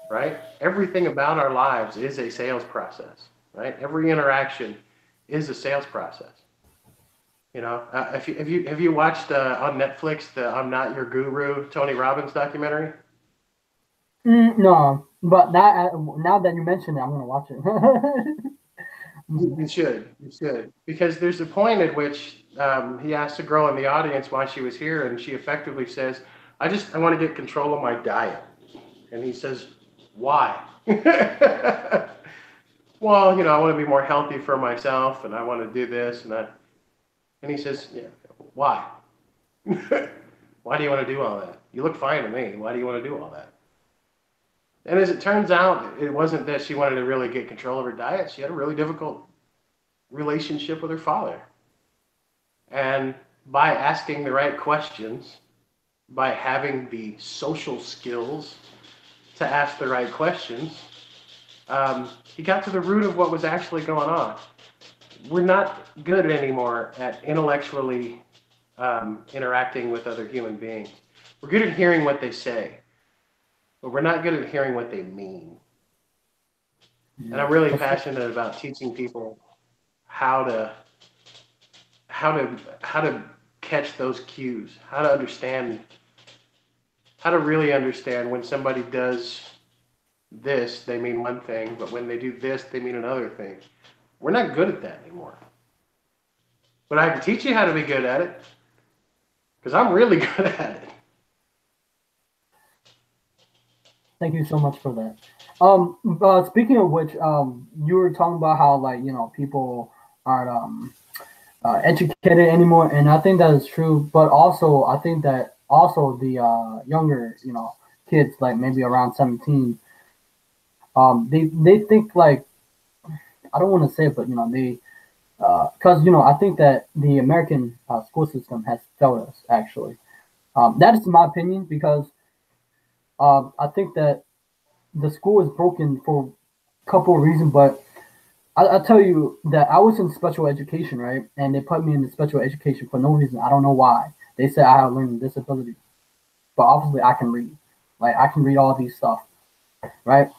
right? Everything about our lives is a sales process, right? Every interaction is a sales process. You know, have you watched on Netflix the "I'm Not Your Guru" Tony Robbins documentary? No, but now that you mention it, I'm gonna watch it. You should, because there's a point at which he asked a girl in the audience why she was here, and she effectively says, I want to get control of my diet." And he says, "Why?" Well, you know, I want to be more healthy for myself, and I want to do this and that. And he says, "Yeah, why? Why do you want to do all that? You look fine to me. Why do you want to do all that?" And as it turns out, it wasn't that she wanted to really get control of her diet. She had a really difficult relationship with her father. And by asking the right questions, by having the social skills to ask the right questions, he got to the root of what was actually going on. We're not good anymore at intellectually interacting with other human beings. We're good at hearing what they say, but we're not good at hearing what they mean. And I'm really passionate about teaching people how to how to how to catch those cues, how to really understand when somebody does this, they mean one thing, but when they do this, they mean another thing. We're not good at that anymore. But I can teach you how to be good at it because I'm really good at it. Thank you so much for that. Speaking of which, you were talking about how, like, people aren't educated anymore, and I think that is true. But also, I think that also the younger, kids, like maybe around 17, they think like, I don't want to say it, but they because I think that the American school system has failed us actually. That is my opinion because I think that the school is broken for a couple of reasons, but I tell you that I was in special education, right? And they put me in the special education for no reason. I don't know why. They said I have a learning disability, but obviously I can read. Like I can read all these stuff, right?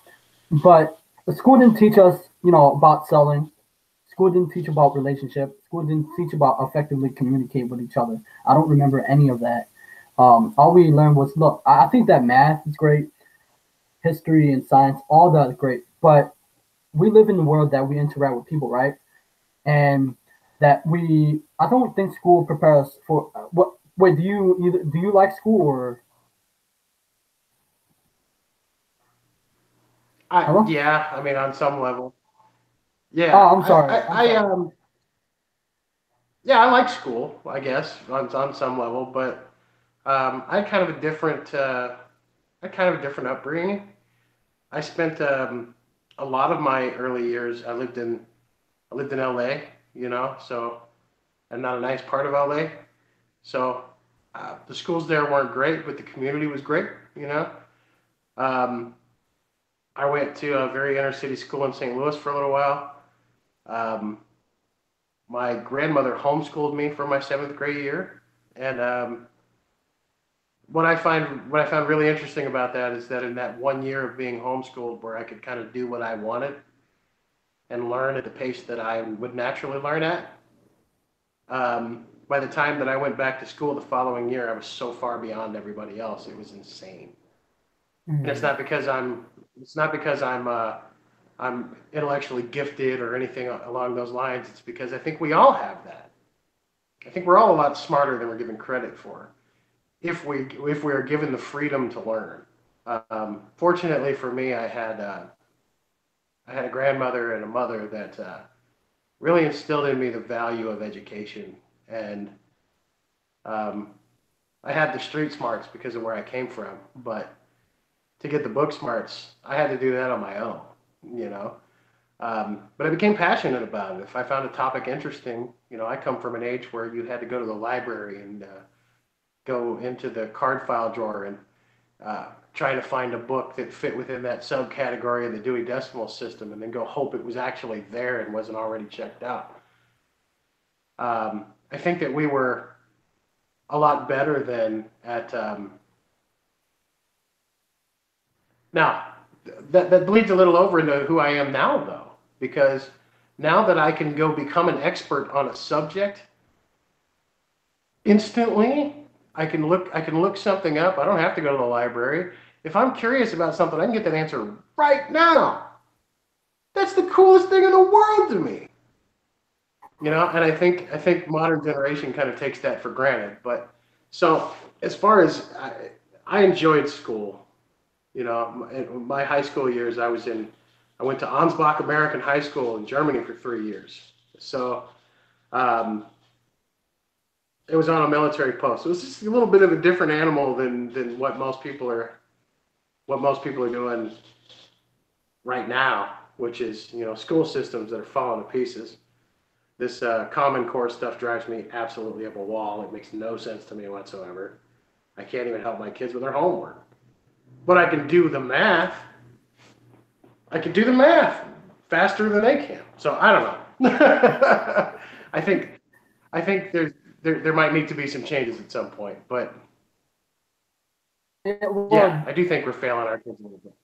But the school didn't teach us, about selling. School didn't teach about relationship. School didn't teach about effectively communicate with each other. I don't remember any of that. All we learned was, look, I think that math is great, history and science, all that is great, but we live in the world that we interact with people, right? And that I don't think school prepares us for what. Wait, do you like school or hello? Yeah, I mean, on some level, yeah. Oh, I'm sorry. I'm sorry. Yeah, I like school, I guess, on some level, but I had kind of a different, upbringing. I spent a lot of my early years. I lived in LA, so and not a nice part of LA. So the schools there weren't great, but the community was great. Um, I went to a very inner city school in St. Louis for a little while. Um, my grandmother homeschooled me for my seventh grade year, and what I found really interesting about that is that in that 1 year of being homeschooled, where I could kind of do what I wanted and learn at the pace that I would naturally learn at, by the time that I went back to school the following year, I was so far beyond everybody else. It was insane. And Mm, it's not because I'm intellectually gifted or anything along those lines. It's because I think we all have that. I think we're all a lot smarter than we're given credit for if we are given the freedom to learn. Fortunately for me, I had a grandmother and a mother that really instilled in me the value of education, and um, I had the street smarts because of where I came from, but to get the book smarts, I had to do that on my own, you know. But I became passionate about it. If I found a topic interesting, I come from an age where you had to go to the library and go into the card file drawer and try to find a book that fit within that subcategory of the Dewey Decimal System, and then go hope it was actually there and wasn't already checked out. I think that we were a lot better than at now. That bleeds a little over into who I am now, though, because now that I can go become an expert on a subject instantly, I can look something up. I don't have to go to the library. If I'm curious about something, I can get that answer right now. That's the coolest thing in the world to me. And I think modern generation kind of takes that for granted. But so as far as I enjoyed school, in my high school years, I went to Ansbach American High School in Germany for 3 years. So um, it was on a military post. It was just a little bit of a different animal than what most people are doing right now, which is school systems that are falling to pieces. This Common Core stuff drives me absolutely up a wall. It makes no sense to me whatsoever. I can't even help my kids with their homework, but I can do the math. I can do the math faster than they can. So I don't know. I think there might need to be some changes at some point, but yeah, yeah, well, I do think we're failing our kids a little bit.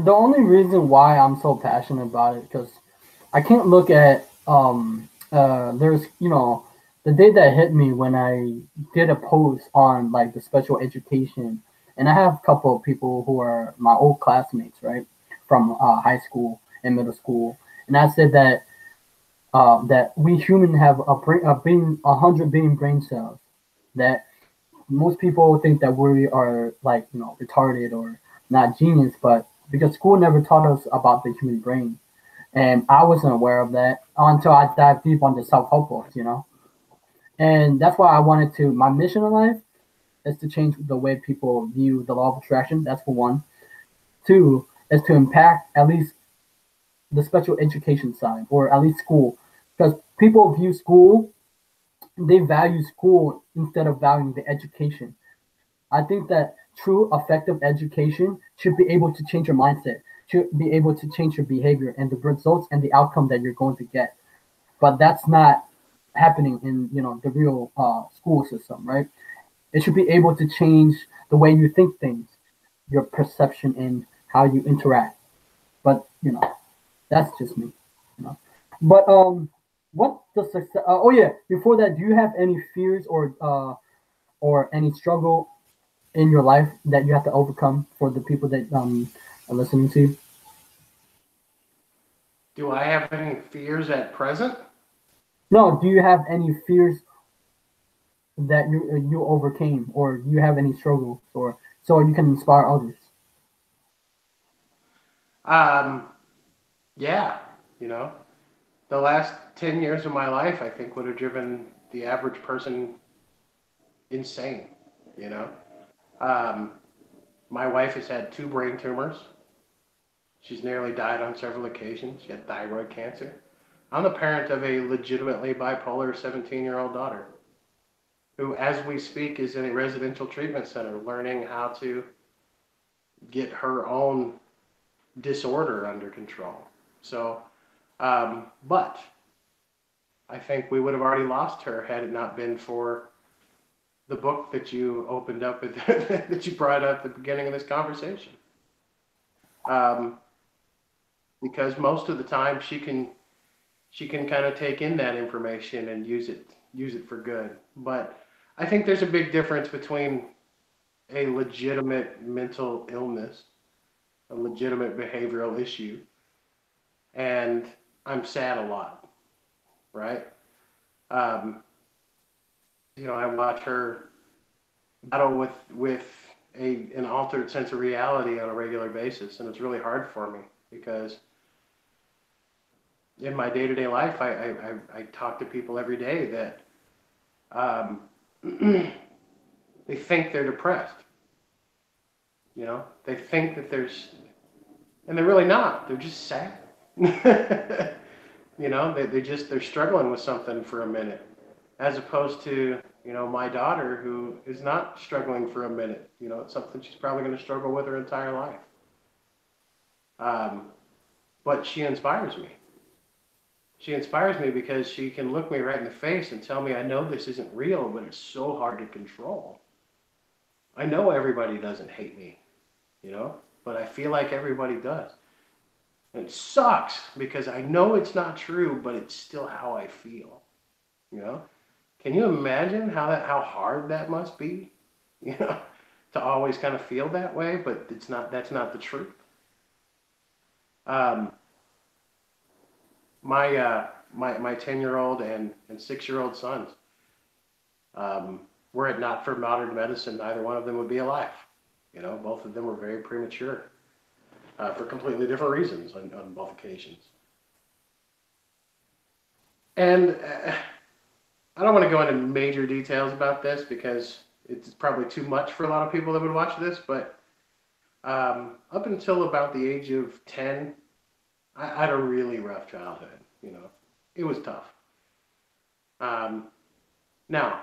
the only reason why I'm so passionate about it because I can't look at there's the day that hit me when I did a post on like the special education, and I have a couple of people who are my old classmates, right, from high school and middle school, and I said that that we human have a billion, 100 billion brain cells. That most people think that we are like retarded or not genius, but because school never taught us about the human brain. And I wasn't aware of that until I dived deep on the self-help books, And that's why I wanted to, my mission in life is to change the way people view the law of attraction. That's for one. Two is to impact at least the special education side, or at least school. Because people view school, they value school instead of valuing the education. I think that true effective education should be able to change your mindset, should be able to change your behavior and the results and the outcome that you're going to get. But that's not happening in the real school system, right? It should be able to change the way you think things, your perception and how you interact. But that's just me. You know. But what the success? Oh yeah. Before that, do you have any fears or any struggle in your life that you have to overcome for the people that are listening to you? Do I have any fears at present? No. Do you have any fears that you overcame, or do you have any struggles, or so you can inspire others? Um, yeah, you know, the last 10 years of my life, I think, would have driven the average person insane, you know. Um, my wife has had two brain tumors. She's nearly died on several occasions. She had thyroid cancer. I'm the parent of a legitimately bipolar 17-year-old daughter who, as we speak, is in a residential treatment center learning how to get her own disorder under control. So, but I think we would have already lost her had it not been for the book that you opened up with, that you brought up at the beginning of this conversation. Um, because most of the time she can kind of take in that information and use it for good. But I think there's a big difference between a legitimate mental illness, a legitimate behavioral issue, and I'm sad a lot, right? Um, I watch her battle with an altered sense of reality on a regular basis, and it's really hard for me because in my day-to-day life, I talk to people every day that um, they think they're depressed. They think that and they're really not. They're just sad. They're struggling with something for a minute, as opposed to my daughter who is not struggling for a minute. It's something she's probably going to struggle with her entire life. But she inspires me. She inspires me because she can look me right in the face and tell me, I know this isn't real, but it's so hard to control. I know everybody doesn't hate me, but I feel like everybody does. And it sucks because I know it's not true, but it's still how I feel, you know? Can you imagine how hard that must be, to always kind of feel that way, but that's not the truth. Um, my 10-year-old and 6-year-old sons, were it not for modern medicine, neither one of them would be alive. Both of them were very premature, for completely different reasons on both occasions. And I don't want to go into major details about this because it's probably too much for a lot of people that would watch this, but up until about the age of 10, I had a really rough childhood. It was tough. Now,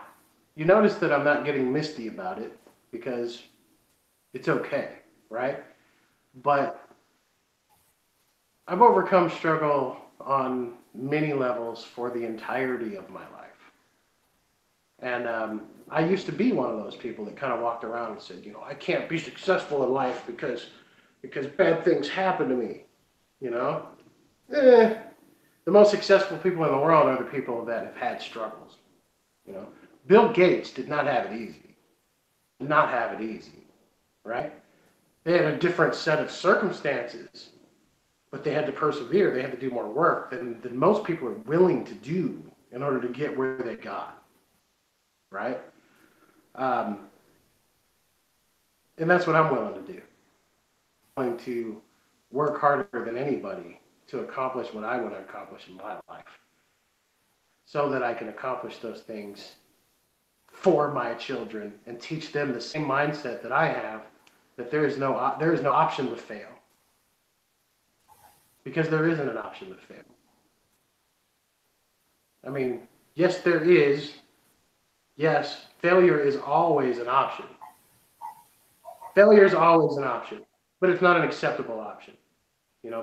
you notice that I'm not getting misty about it because it's okay, right? But I've overcome struggle on many levels for the entirety of my life. And I used to be one of those people that kind of walked around and said, I can't be successful in life because bad things happen to me. The most successful people in the world are the people that have had struggles. Bill Gates did not have it easy. Did not have it easy, right? They had a different set of circumstances, but they had to persevere. They had to do more work than most people are willing to do in order to get where they got, right? And that's what I'm willing to do. willing to work harder than anybody to accomplish what I want to accomplish in my life so that I can accomplish those things for my children and teach them the same mindset that I have, that there is no option to fail, because there isn't an option to fail. I mean, yes, there is. Yes, failure is always an option. Failure is always an option, but it's not an acceptable option.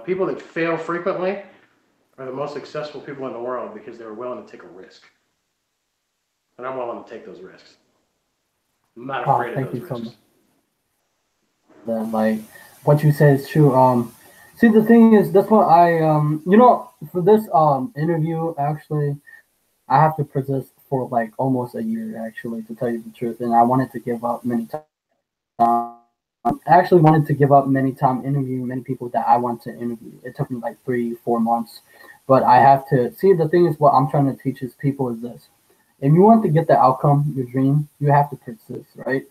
People that fail frequently are the most successful people in the world because they're willing to take a risk. And I'm willing to take those risks. I'm not afraid of those risks. Then, like, what you said is true. See, the thing is, that's what for this interview, actually, I have to persist for like almost a year, actually, to tell you the truth. And I wanted to give up many times. I actually wanted to give up many times interviewing many people that I want to interview. It took me like 3-4 months, but I have to see. The thing is, what I'm trying to teach is people is this: if you want to get the outcome, your dream, you have to persist, right?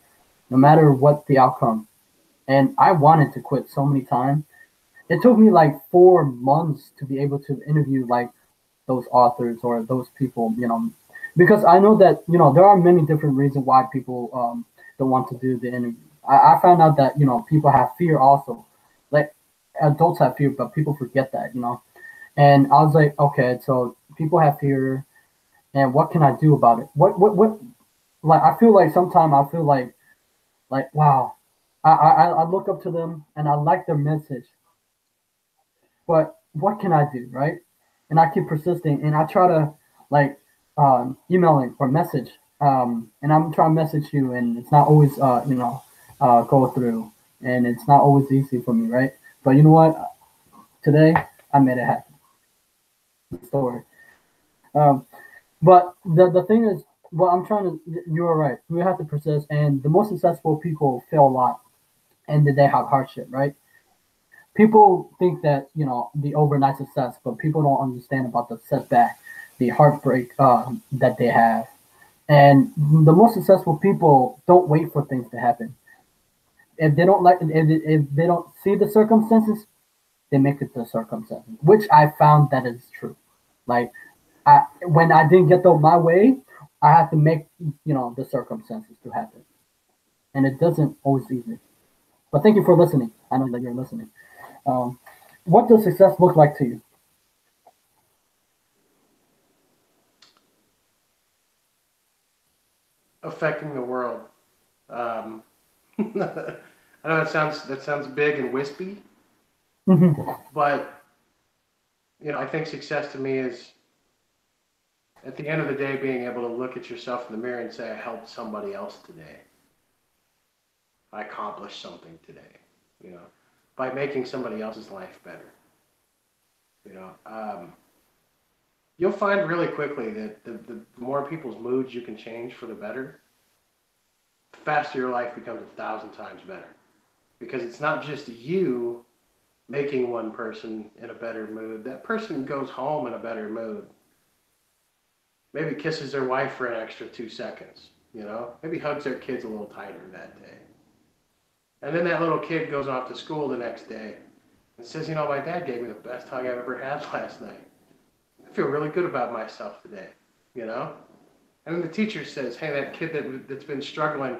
No matter what the outcome. And I wanted to quit so many times. It took me like 4 months to be able to interview like those authors or those people, because I know that there are many different reasons why people don't want to do the interview. I found out that people have fear also, like adults have fear, but people forget that. And I was like, okay, so people have fear, and what can I do about it? What? Like I feel like sometimes I feel like wow, I look up to them and I like their message, but what can I do, right? And I keep persisting, and I try to like emailing or message, and I'm trying to message you, and it's not always go through, and it's not always easy for me, right? But you know what? Today I made it happen. Story. Um, but the thing is, what I'm trying to, you're right. We have to persist, and the most successful people fail a lot, and then they have hardship, right? People think that the overnight success, but people don't understand about the setback, the heartbreak that they have. And the most successful people don't wait for things to happen. If they don't if they don't see the circumstances, they make it the circumstances, which I found that is true. Like when I didn't get my way, I had to make the circumstances to happen, and it doesn't always easy. But thank you for listening. I know that you're listening. Um, what does success look like to you? Affecting the world. I know that sounds big and wispy, but I think success to me is at the end of the day being able to look at yourself in the mirror and say, I helped somebody else today. I accomplished something today. By making somebody else's life better. You'll find really quickly that the more people's moods you can change for the better, the faster your life becomes 1,000 times better. Because it's not just you making one person in a better mood. That person goes home in a better mood. Maybe kisses their wife for an extra 2 seconds. Maybe hugs their kids a little tighter that day. And then that little kid goes off to school the next day and says, my dad gave me the best hug I've ever had last night. I feel really good about myself today, And then the teacher says, hey, that kid that's been struggling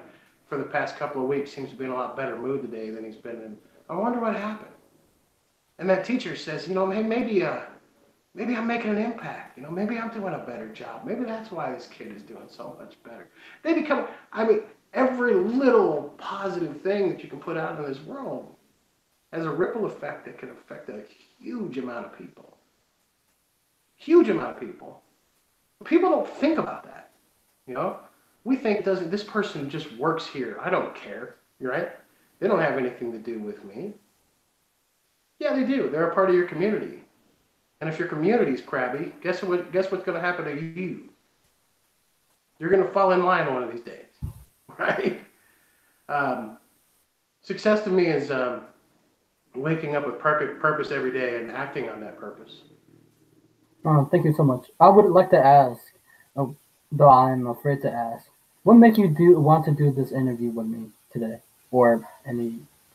for the past couple of weeks seems to be in a lot better mood today than he's been in. I wonder what happened. And that teacher says, hey, maybe I'm making an impact. Maybe I'm doing a better job. Maybe that's why this kid is doing so much better. They become, every little positive thing that you can put out in this world has a ripple effect that can affect a huge amount of people. Huge amount of people. People don't think about that. We think this person just works here. I don't care, right? They don't have anything to do with me. Yeah, they do. They're a part of your community. And if your community's crabby, guess what's going to happen to you? You're going to fall in line one of these days, right? Success to me is waking up with perfect purpose every day and acting on that purpose. Thank you so much. I would like to ask, though I'm afraid to ask, what made you want to do this interview with me today, or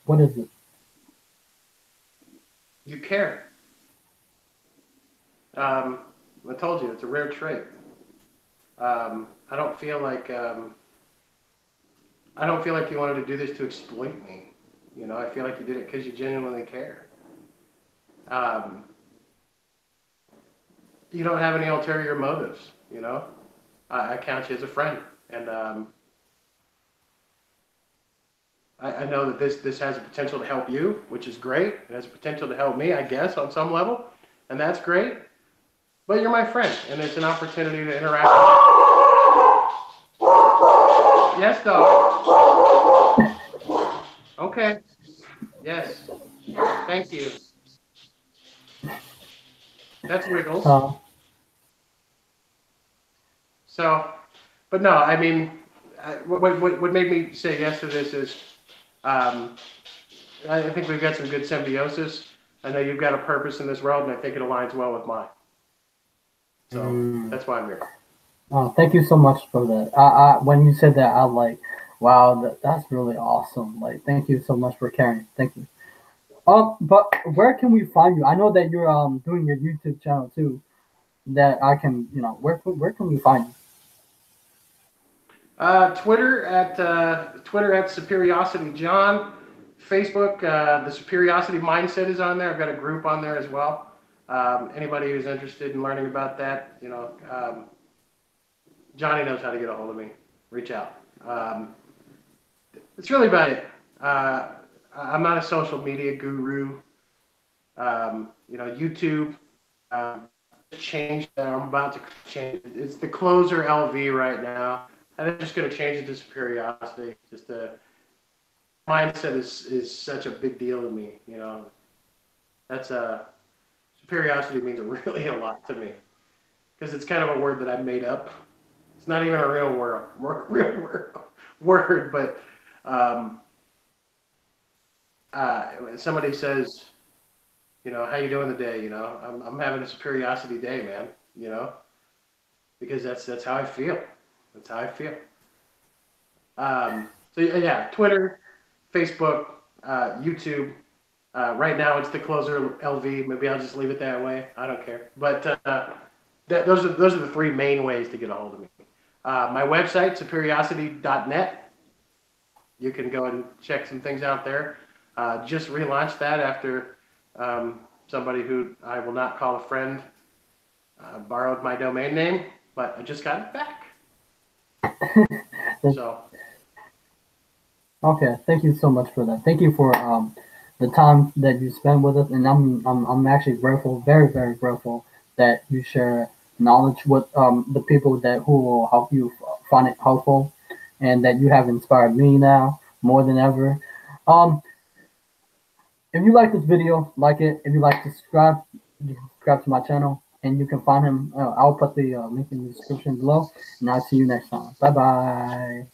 what is it? You care. I told you it's a rare trait. I don't feel like you wanted to do this to exploit me. You know, I feel like you did it because you genuinely care. Um, you don't have any ulterior motives. You know, I count you as a friend, and I know that this has the potential to help you, which is great. It has the potential to help me, I guess, on some level, and that's great. But you're my friend, and it's an opportunity to interact. Yes, dog. Okay. Yes. Thank you. That's Wiggles. So, but no, I mean, what made me say yes to this is, I think we've got some good symbiosis. I know you've got a purpose in this world, and I think it aligns well with mine. So that's why I'm here. Thank you so much for that. When you said that, I was like, wow, that's really awesome. Like, thank you so much for caring. Thank you. But where can we find you? I know that you're doing your YouTube channel too. That I can, where can we find you? Twitter at Superiority John. Facebook, the Superiority Mindset is on there. I've got a group on there as well. Anybody who's interested in learning about that, Johnny knows how to get a hold of me. Reach out. It's really about it. I'm not a social media guru. YouTube change that I'm about to change. It's the closer LV right now. I'm just going to change it to Superiority. Just the mindset is such a big deal to me. That's Superiority means really a lot to me because it's kind of a word that I made up. It's not even a real word, but when somebody says, how you doing today? I'm having a Superiority day, man. Because that's how I feel. That's how I feel. So yeah, Twitter, Facebook, YouTube. Right now it's the closer LV. Maybe I'll just leave it that way. I don't care. But those are the three main ways to get a hold of me. My website, superiority.net. You can go and check some things out there. Just relaunched that after somebody who I will not call a friend borrowed my domain name, but I just got it back. So. Okay, thank you so much for that. Thank you for the time that you spent with us, and I'm actually grateful, very very grateful that you share knowledge with the people who will help you find it helpful, and that you have inspired me now more than ever. If you like this video, like it. If you like to subscribe, you can subscribe to my channel, and you can find him. I'll put the link in the description below, and I'll see you next time. Bye bye.